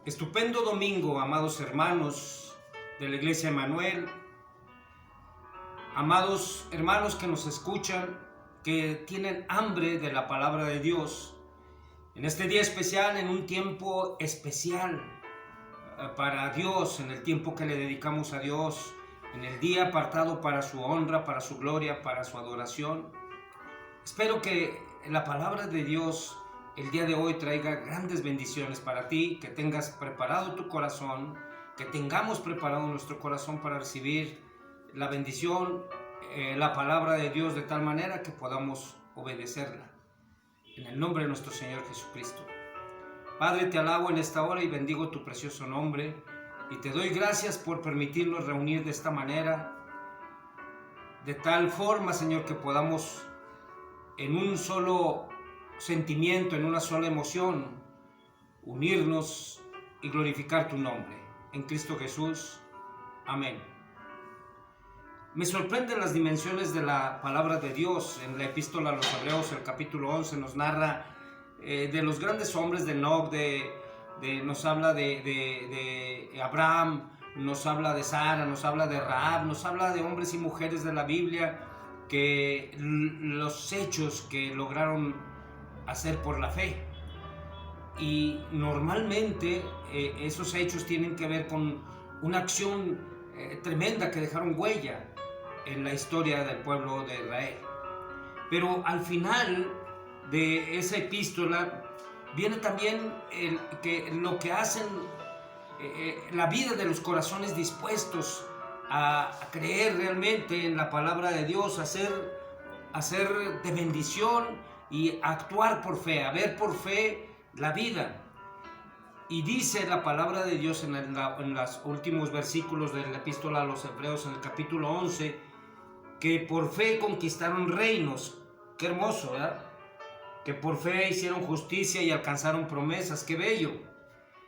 Estupendo domingo, amados hermanos de la Iglesia Emanuel, amados hermanos que nos escuchan, que tienen hambre de la palabra de Dios, en este día especial, en un tiempo especial para Dios, en el tiempo que le dedicamos a Dios, en el día apartado para su honra, para su gloria, para su adoración. Espero que la palabra de Dios el día de hoy traiga grandes bendiciones para ti, que tengas preparado tu corazón, que tengamos preparado nuestro corazón para recibir la bendición, la palabra de Dios de tal manera que podamos obedecerla. En el nombre de nuestro Señor Jesucristo. Padre, te alabo en esta hora y bendigo tu precioso nombre y te doy gracias por permitirnos reunir de esta manera, de tal forma, Señor, que podamos en un solo sentimiento, en una sola emoción, unirnos y glorificar tu nombre. En Cristo Jesús. Amén. Me sorprenden las dimensiones de la palabra de Dios. En la epístola a los Hebreos, el capítulo 11, nos narra de los grandes hombres de Enoc, nos habla de Abraham, nos habla de Sara, nos habla de Rahab, nos habla de hombres y mujeres de la Biblia, que los hechos que lograron hacer por la fe. Y normalmente esos hechos tienen que ver con una acción tremenda que dejaron huella en la historia del pueblo de Israel. Pero al final de esa epístola viene también lo que hacen la vida de los corazones dispuestos a creer realmente en la palabra de Dios, a ser de bendición y actuar por fe, a ver por fe la vida. Y dice la palabra de Dios en los últimos versículos de la epístola a los Hebreos, en el capítulo 11, que por fe conquistaron reinos. Qué hermoso, ¿verdad? Que por fe hicieron justicia y alcanzaron promesas. Qué bello.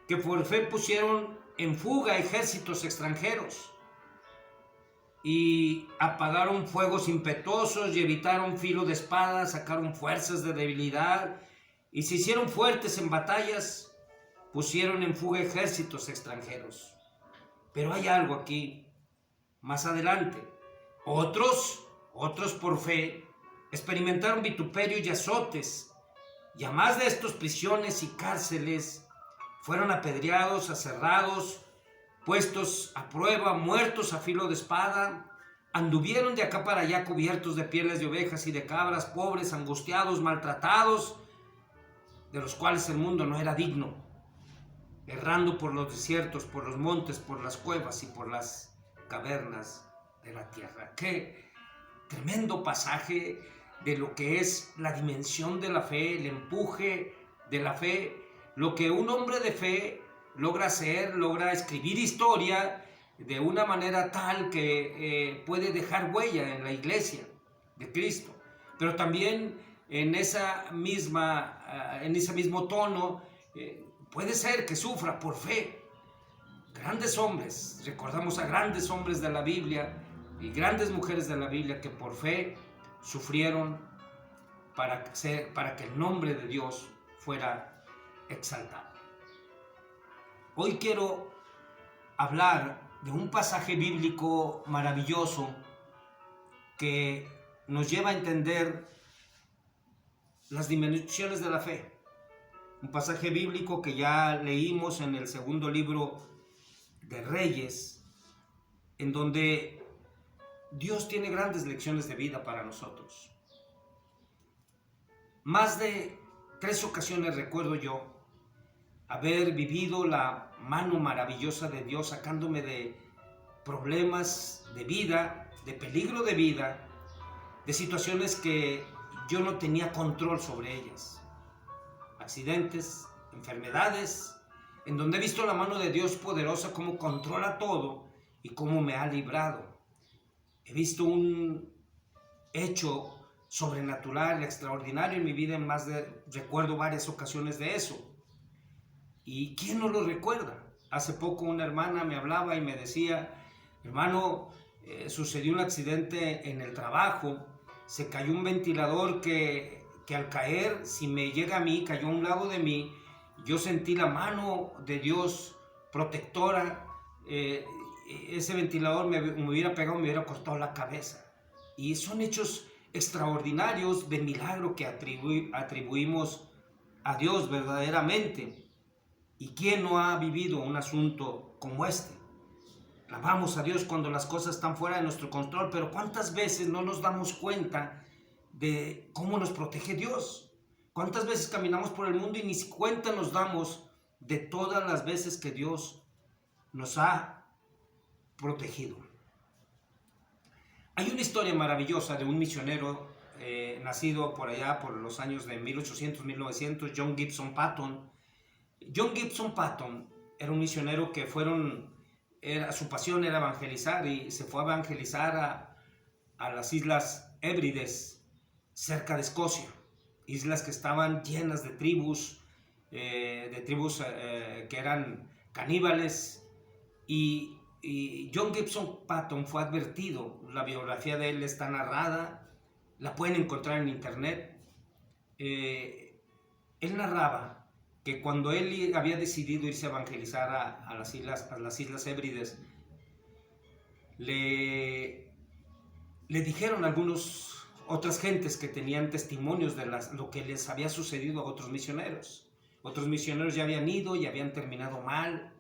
Que por fe pusieron en fuga ejércitos extranjeros y apagaron fuegos impetuosos y evitaron filo de espada, sacaron fuerzas de debilidad y se hicieron fuertes en batallas, pusieron en fuga ejércitos extranjeros. Pero hay algo aquí, más adelante. Otros por fe experimentaron vituperio y azotes, y a más de estos prisiones y cárceles fueron apedreados, aserrados, puestos a prueba, muertos a filo de espada, anduvieron de acá para allá cubiertos de pieles de ovejas y de cabras, pobres, angustiados, maltratados, de los cuales el mundo no era digno, errando por los desiertos, por los montes, por las cuevas y por las cavernas de la tierra. Qué tremendo pasaje de lo que es la dimensión de la fe, el empuje de la fe, lo que un hombre de fe logra hacer, logra escribir historia de una manera tal que puede dejar huella en la iglesia de Cristo. Pero también en ese mismo tono, puede ser que sufra por fe. Grandes hombres, recordamos a grandes hombres de la Biblia y grandes mujeres de la Biblia que por fe sufrieron para que el nombre de Dios fuera exaltado. Hoy quiero hablar de un pasaje bíblico maravilloso que nos lleva a entender las dimensiones de la fe. Un pasaje bíblico que ya leímos en el segundo libro de Reyes, en donde Dios tiene grandes lecciones de vida para nosotros. Más de 3 ocasiones recuerdo yo haber vivido la mano maravillosa de Dios sacándome de problemas de vida, de peligro de vida, de situaciones que yo no tenía control sobre ellas. Accidentes, enfermedades, en donde he visto la mano de Dios poderosa, cómo controla todo y cómo me ha librado. He visto un hecho sobrenatural, extraordinario en mi vida, recuerdo varias ocasiones de eso. ¿Y quién no lo recuerda? Hace poco una hermana me hablaba y me decía: hermano, sucedió un accidente en el trabajo, se cayó un ventilador que al caer, si me llega a mí, cayó a un lado de mí Yo sentí la mano de Dios protectora. Ese ventilador me hubiera pegado, me hubiera cortado la cabeza. Y son hechos extraordinarios de milagro que atribuimos a Dios verdaderamente. ¿Y quién no ha vivido un asunto como este? Alabamos a Dios cuando las cosas están fuera de nuestro control, pero ¿cuántas veces no nos damos cuenta de cómo nos protege Dios? ¿Cuántas veces caminamos por el mundo y ni cuenta nos damos de todas las veces que Dios nos ha protegido? Hay una historia maravillosa de un misionero nacido por allá por los años de 1800-1900, John Gibson Paton. John Gibson Paton era un misionero que su pasión era evangelizar, y se fue a evangelizar a las Islas Hébrides, cerca de Escocia, islas que estaban llenas de tribus que eran caníbales, y John Gibson Paton fue advertido. La biografía de él está narrada, la pueden encontrar en internet. Él narraba que cuando él había decidido irse a evangelizar a las Islas Hébrides, le dijeron otras gentes que tenían testimonios de lo que les había sucedido a otros misioneros. Otros misioneros ya habían ido y habían terminado mal,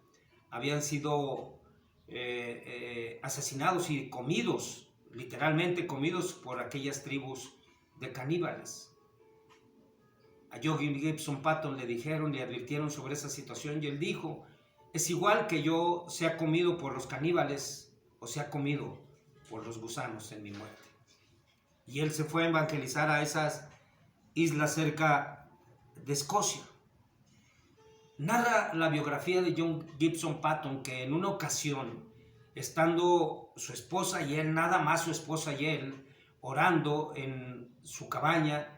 habían sido asesinados y comidos, literalmente comidos por aquellas tribus de caníbales. A John Gibson Paton le dijeron, le advirtieron sobre esa situación, y él dijo: es igual que yo sea comido por los caníbales o sea comido por los gusanos en mi muerte. Y él se fue a evangelizar a esas islas cerca de Escocia. Narra la biografía de John Gibson Paton que en una ocasión, estando su esposa y él, nada más su esposa y él, orando en su cabaña,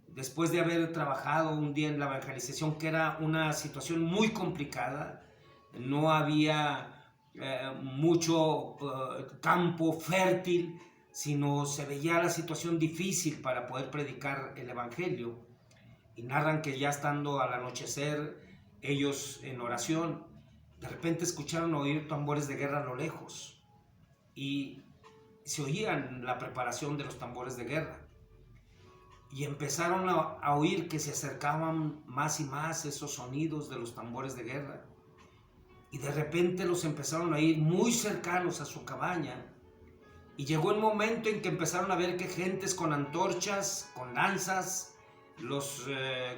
después de haber trabajado un día en la evangelización, que era una situación muy complicada, no había mucho campo fértil, sino se veía la situación difícil para poder predicar el evangelio. Y narran que ya estando al anochecer, ellos en oración, de repente escucharon oír tambores de guerra a lo lejos, y se oían la preparación de los tambores de guerra. Y empezaron a oír que se acercaban más y más esos sonidos de los tambores de guerra. Y de repente los empezaron a oír muy cercanos a su cabaña. Y llegó el momento en que empezaron a ver que gentes con antorchas, con lanzas, los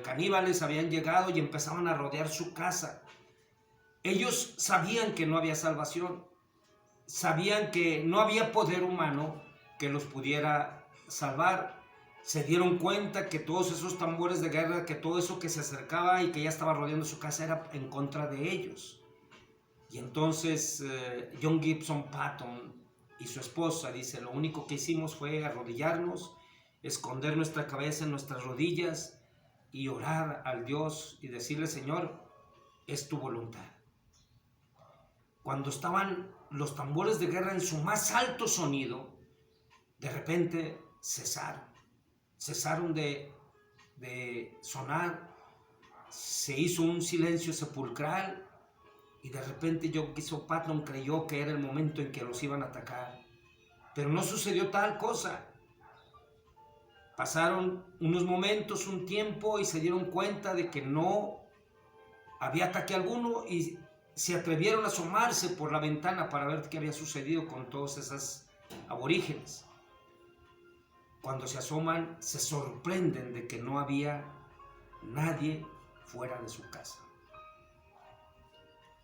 caníbales habían llegado y empezaban a rodear su casa. Ellos sabían que no había salvación. Sabían que no había poder humano que los pudiera salvar. Se dieron cuenta que todos esos tambores de guerra, que todo eso que se acercaba y que ya estaba rodeando su casa, era en contra de ellos. Y entonces John Gibson Paton y su esposa dice: lo único que hicimos fue arrodillarnos, esconder nuestra cabeza en nuestras rodillas y orar al Dios y decirle: Señor, es tu voluntad. Cuando estaban los tambores de guerra en su más alto sonido, de repente cesaron de sonar. Se hizo un silencio sepulcral, y de repente John Gibson Paton creyó que era el momento en que los iban a atacar, pero no sucedió tal cosa. Pasaron unos momentos, un tiempo, y se dieron cuenta de que no había ataque alguno, y se atrevieron a asomarse por la ventana para ver qué había sucedido con todos esos aborígenes. Cuando se asoman, se sorprenden de que no había nadie fuera de su casa.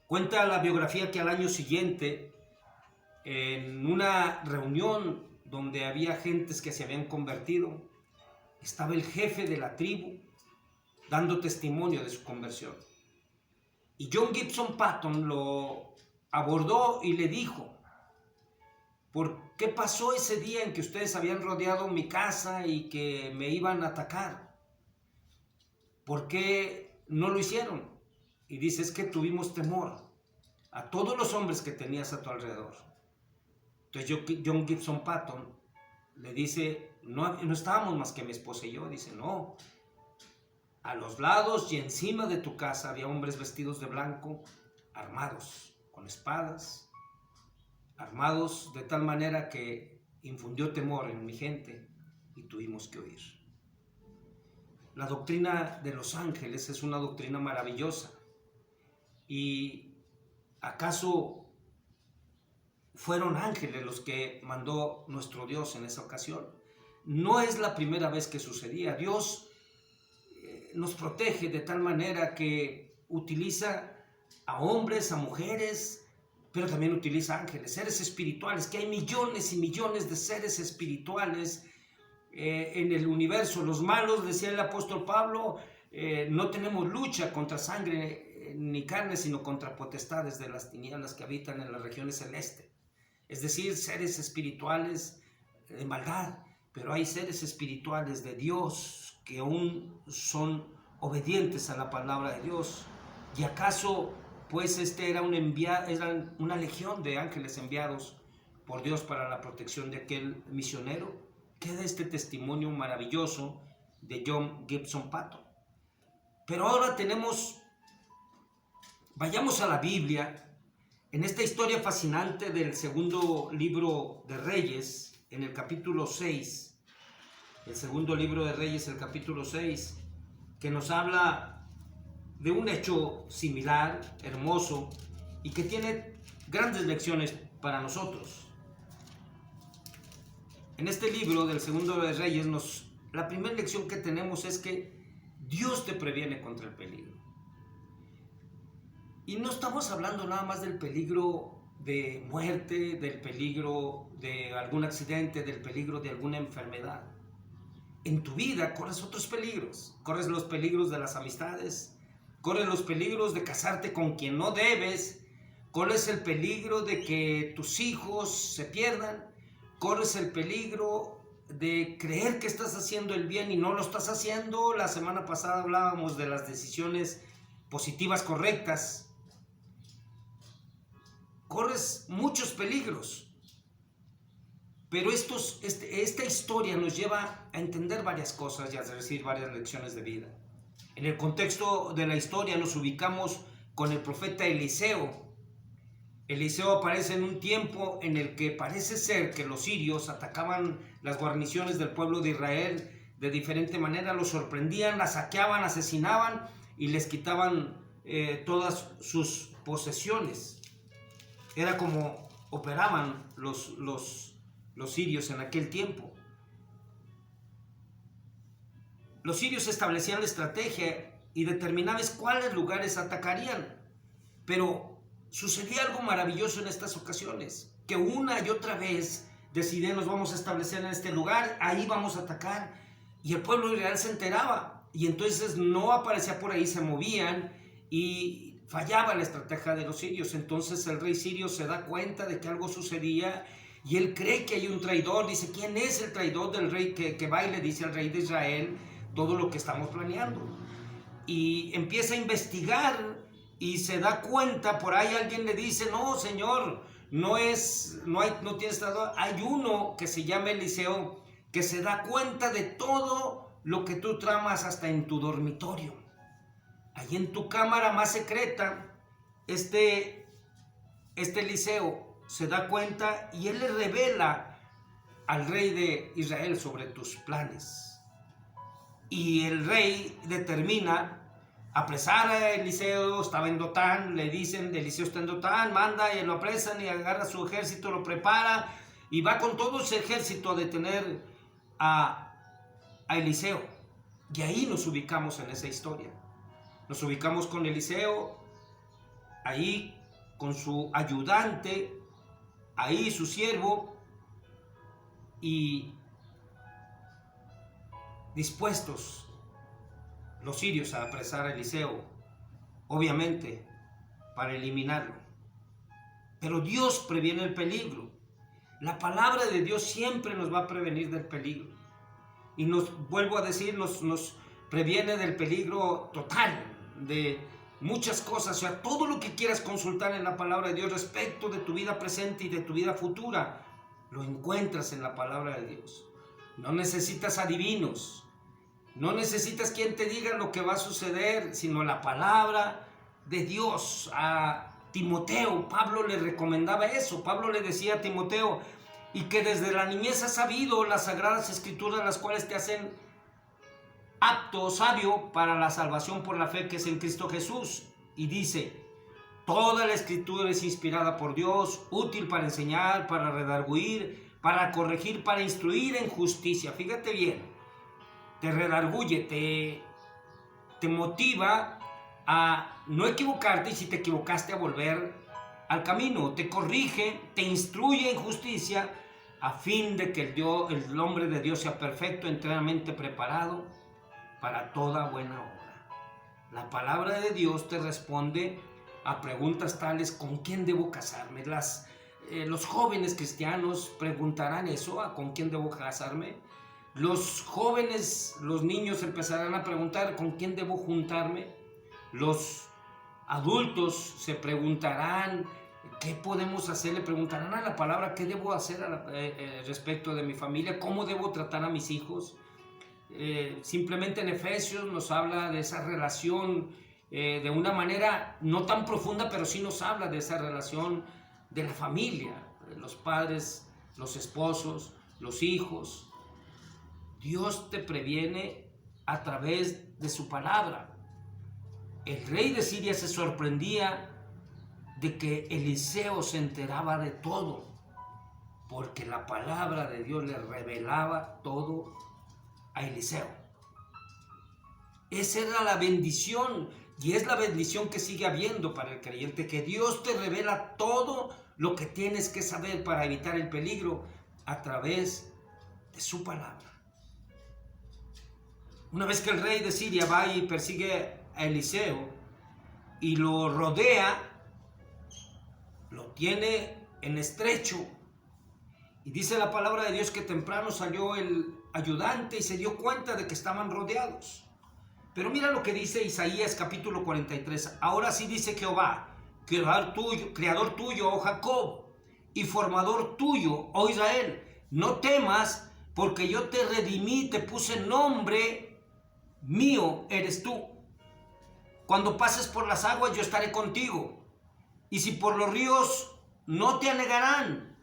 Cuenta la biografía que al año siguiente, en una reunión donde había gentes que se habían convertido, estaba el jefe de la tribu dando testimonio de su conversión. Y John Gibson Paton lo abordó y le dijo: ¿por qué pasó ese día en que ustedes habían rodeado mi casa y que me iban a atacar? ¿Por qué no lo hicieron? Y dice: es que tuvimos temor a todos los hombres que tenías a tu alrededor. Entonces John Gibson Paton le dice: no estábamos más que mi esposa y yo. Dice: no, a los lados y encima de tu casa había hombres vestidos de blanco, armados, con espadas, armados de tal manera que infundió temor en mi gente y tuvimos que huir. La doctrina de los ángeles es una doctrina maravillosa. ¿Y acaso fueron ángeles los que mandó nuestro Dios en esa ocasión? No es la primera vez que sucedía. Dios nos protege de tal manera que utiliza a hombres, a mujeres, pero también utiliza ángeles, seres espirituales, que hay millones y millones de seres espirituales en el universo. Los malos, decía el apóstol Pablo, no tenemos lucha contra sangre ni carne, sino contra potestades de las tinieblas que habitan en las regiones celestes. Es decir, seres espirituales de maldad, pero hay seres espirituales de Dios que aún son obedientes a la palabra de Dios. ¿Y acaso pues era una legión de ángeles enviados por Dios para la protección de aquel misionero? Queda este testimonio maravilloso de John Gibson Patton. Pero ahora vayamos a la Biblia, en esta historia fascinante del segundo libro de Reyes, en el capítulo 6, el segundo libro de Reyes, el capítulo 6, que nos habla de un hecho similar, hermoso, y que tiene grandes lecciones para nosotros. En este libro del segundo de Reyes, la primera lección que tenemos es que Dios te previene contra el peligro. Y no estamos hablando nada más del peligro de muerte, del peligro de algún accidente, del peligro de alguna enfermedad. En tu vida corres otros peligros. Corres los peligros de las amistades, corres los peligros de casarte con quien no debes, corres el peligro de que tus hijos se pierdan, corres el peligro de creer que estás haciendo el bien y no lo estás haciendo. La semana pasada hablábamos de las decisiones positivas correctas. Corres muchos peligros, pero esta historia nos lleva a entender varias cosas y a recibir varias lecciones de vida. En el contexto de la historia nos ubicamos con el profeta Eliseo. Eliseo aparece en un tiempo en el que parece ser que los sirios atacaban las guarniciones del pueblo de Israel de diferente manera, los sorprendían, las saqueaban, asesinaban y les quitaban todas sus posesiones. Era como operaban los sirios en aquel tiempo. Los sirios establecían la estrategia y determinaban cuáles lugares atacarían, pero sucedía algo maravilloso en estas ocasiones, que una y otra vez decidían: nos vamos a establecer en este lugar, ahí vamos a atacar, y el pueblo de Israel se enteraba, y entonces no aparecía por ahí, se movían y fallaba la estrategia de los sirios. Entonces el rey sirio se da cuenta de que algo sucedía y él cree que hay un traidor. Dice: ¿quién es el traidor del rey que va y le dice al rey de Israel todo lo que estamos planeando? Y empieza a investigar y se da cuenta, por ahí alguien le dice: no, señor, no tienes traidor. Hay uno que se llama Eliseo que se da cuenta de todo lo que tú tramas hasta en tu dormitorio. Allí en tu cámara más secreta, este Eliseo se da cuenta y él le revela al rey de Israel sobre tus planes. Y el rey determina apresar a Eliseo. Estaba en Dotán, le dicen: Eliseo está en Dotán, manda, y lo apresan y agarra su ejército, lo prepara y va con todo ese ejército a detener a Eliseo. Y ahí nos ubicamos en esa historia. Nos ubicamos con Eliseo, ahí con su ayudante, ahí su siervo, y dispuestos los sirios a apresar a Eliseo, obviamente para eliminarlo. Pero Dios previene el peligro. La palabra de Dios siempre nos va a prevenir del peligro. Y vuelvo a decir, nos previene del peligro total, de muchas cosas. O sea, todo lo que quieras consultar en la palabra de Dios respecto de tu vida presente y de tu vida futura, lo encuentras en la palabra de Dios. No necesitas adivinos. No necesitas quien te diga lo que va a suceder, sino la palabra de Dios. A Timoteo, Pablo le recomendaba eso. Pablo le decía a Timoteo, y que desde la niñez has sabido las sagradas escrituras, las cuales te hacen apto, sabio para la salvación por la fe que es en Cristo Jesús. Y dice, toda la escritura es inspirada por Dios, útil para enseñar, para redarguir, para corregir, para instruir en justicia. Fíjate bien, te redarguye, te motiva a no equivocarte, y si te equivocaste a volver al camino, te corrige, te instruye en justicia, a fin de que el hombre de Dios sea perfecto, enteramente preparado para toda buena obra. La palabra de Dios te responde a preguntas tales: ¿con quién debo casarme? Los jóvenes cristianos preguntarán eso: ¿con quién debo casarme? Los jóvenes, los niños empezarán a preguntar: ¿con quién debo juntarme? Los adultos se preguntarán: ¿qué podemos hacer? Le preguntarán a la palabra: ¿qué debo hacer respecto de mi familia? ¿Cómo debo tratar a mis hijos? Simplemente en Efesios nos habla de esa relación de una manera no tan profunda, pero sí nos habla de esa relación de la familia, de los padres, los esposos, los hijos. Dios te previene a través de su palabra. El rey de Siria se sorprendía de que Eliseo se enteraba de todo, porque la palabra de Dios le revelaba todo a Eliseo. Esa era la bendición, y es la bendición que sigue habiendo para el creyente, que Dios te revela todo lo que tienes que saber para evitar el peligro a través de su palabra. Una vez que el rey de Siria va y persigue a Eliseo y lo rodea, lo tiene en estrecho, y dice la palabra de Dios que temprano salió el ayudante y se dio cuenta de que estaban rodeados. Pero mira lo que dice Isaías capítulo 43. Ahora sí dice Jehová, creador tuyo, oh Jacob, y formador tuyo, oh Israel, no temas, porque yo te redimí, te puse nombre, mío eres tú. Cuando pases por las aguas, yo estaré contigo, y si por los ríos, no te anegarán.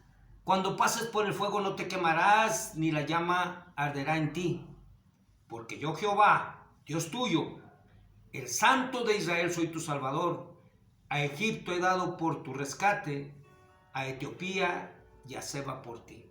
Cuando pases por el fuego, no te quemarás, ni la llama arderá en ti. Porque yo, Jehová, Dios tuyo, el Santo de Israel, soy tu Salvador. A Egipto he dado por tu rescate, a Etiopía y a Seba por ti.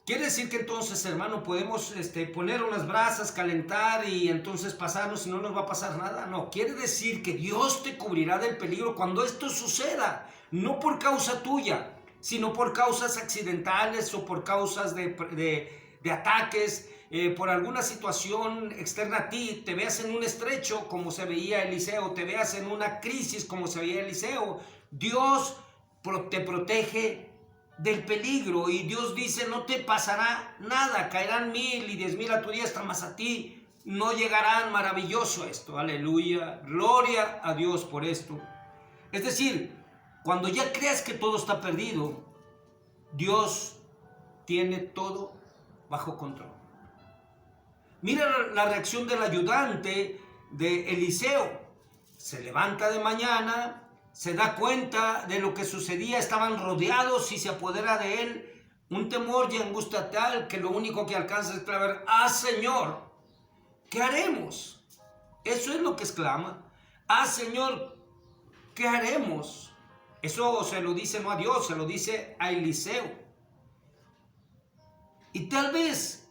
Quiere decir que entonces, hermano, podemos poner unas brasas, calentar y entonces pasarnos y no nos va a pasar nada. No, quiere decir que Dios te cubrirá del peligro cuando esto suceda, no por causa tuya, sino por causas accidentales o por causas de ataques, por alguna situación externa a ti. Te veas en un estrecho como se veía Eliseo, te veas en una crisis como se veía Eliseo. Dios te protege del peligro, y Dios dice: no te pasará nada, caerán 1000 y 10,000 a tu diestra, mas a ti no llegarán. Maravilloso esto, aleluya, gloria a Dios por esto. Es decir, cuando ya creas que todo está perdido, Dios tiene todo bajo control. Mira la reacción del ayudante de Eliseo. Se levanta de mañana, se da cuenta de lo que sucedía, estaban rodeados y se apodera de él un temor y angustia tal que lo único que alcanza es exclamar: ¡ah, Señor! ¿Qué haremos? Eso es lo que exclama. ¡Ah, Señor! ¿Qué haremos? Eso se lo dice no a Dios, se lo dice a Eliseo. Y tal vez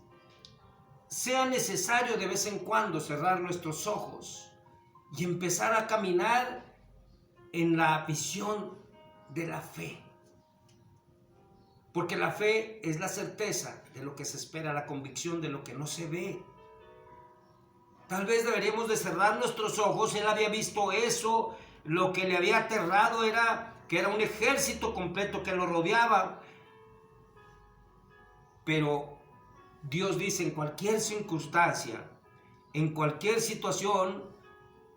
sea necesario de vez en cuando cerrar nuestros ojos y empezar a caminar en la visión de la fe. Porque la fe es la certeza de lo que se espera, la convicción de lo que no se ve. Tal vez deberíamos de cerrar nuestros ojos. Él había visto eso. Lo que le había aterrado era que era un ejército completo que lo rodeaba. Pero Dios dice: en cualquier circunstancia, en cualquier situación,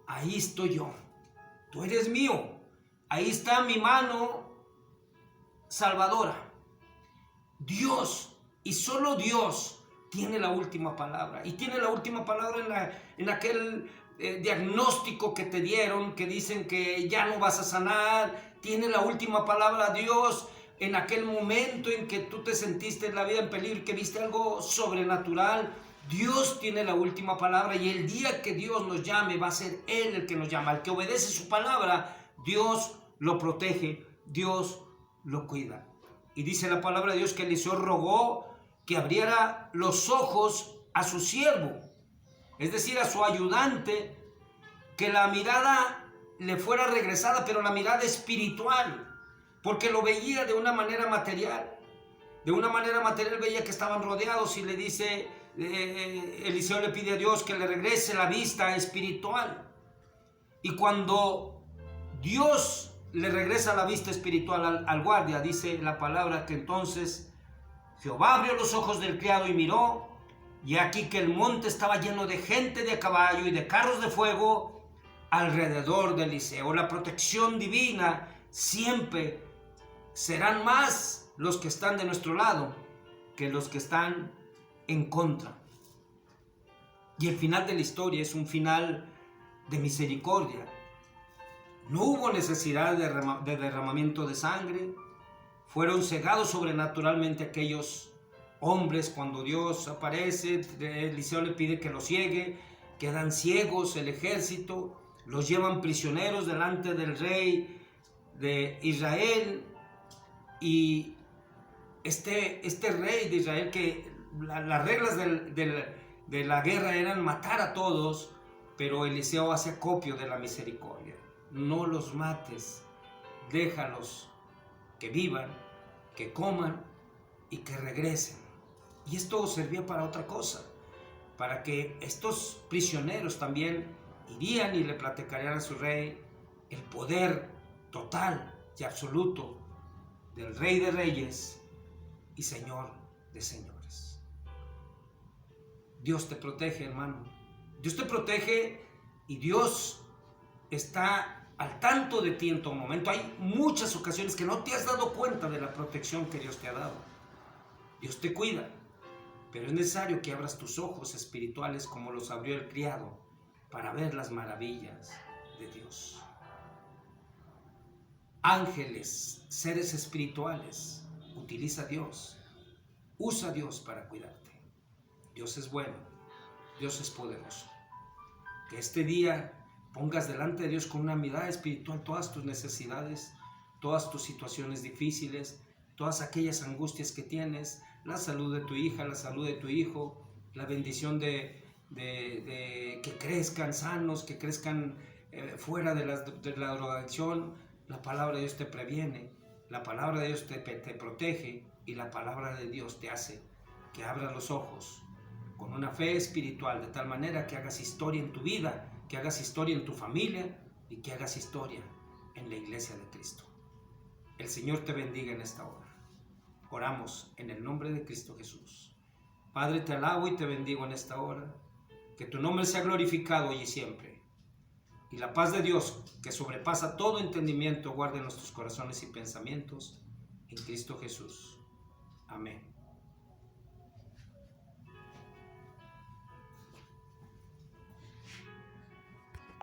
ahí estoy yo. Tú eres mío. Ahí está mi mano salvadora. Dios, y solo Dios, tiene la última palabra. Y tiene la última palabra en aquel diagnóstico que te dieron, que dicen que ya no vas a sanar. Tiene la última palabra Dios en aquel momento en que tú te sentiste en la vida en peligro, que viste algo sobrenatural. Dios tiene la última palabra, y el día que Dios nos llame va a ser Él el que nos llama. Al que obedece su palabra, Dios lo protege, Dios lo cuida. Y dice la palabra de Dios que Eliseo rogó que abriera los ojos a su siervo, es decir, a su ayudante, que la mirada le fuera regresada, pero la mirada espiritual, porque lo veía de una manera material. De una manera material veía que estaban rodeados, y le dice, Eliseo le pide a Dios que le regrese la vista espiritual. Y cuando Dios le regresa la vista espiritual al guardia, dice la palabra que entonces Jehová abrió los ojos del criado y miró, y aquí que el monte estaba lleno de gente de caballo y de carros de fuego alrededor de Eliseo. La protección divina siempre serán más los que están de nuestro lado que los que están en contra. Y el final de la historia es un final de misericordia. No hubo necesidad de derramamiento de sangre. Fueron cegados sobrenaturalmente aquellos hombres cuando Dios aparece. Eliseo le pide que los ciegue. Quedan ciegos el ejército. Los llevan prisioneros delante del rey de Israel. Y este rey de Israel, que las reglas de la guerra eran matar a todos, pero Eliseo hace acopio de la misericordia. No los mates, déjalos que vivan, que coman y que regresen. Y esto servía para otra cosa, para que estos prisioneros también irían y le platicarían a su rey el poder total y absoluto del Rey de Reyes y Señor de Señores. Dios te protege, hermano. Dios te protege, y Dios está al tanto de ti en todo momento. Hay muchas ocasiones que no te has dado cuenta de la protección que Dios te ha dado. Dios te cuida, pero es necesario que abras tus ojos espirituales como los abrió el criado para ver las maravillas de Dios. Ángeles, seres espirituales, utiliza a Dios, usa a Dios para cuidarte. Dios es bueno, Dios es poderoso. Que este día pongas delante de Dios con una mirada espiritual todas tus necesidades, todas tus situaciones difíciles, todas aquellas angustias que tienes, la salud de tu hija, la salud de tu hijo, la bendición de que crezcan sanos, que crezcan fuera de la drogadicción. La palabra de Dios te previene, la palabra de Dios te protege, y la palabra de Dios te hace que abras los ojos con una fe espiritual, de tal manera que hagas historia en tu vida, que hagas historia en tu familia y que hagas historia en la iglesia de Cristo. El Señor te bendiga en esta hora. Oramos en el nombre de Cristo Jesús. Padre, te alabo y te bendigo en esta hora. Que tu nombre sea glorificado hoy y siempre. Y la paz de Dios, que sobrepasa todo entendimiento, guarde nuestros corazones y pensamientos en Cristo Jesús. Amén.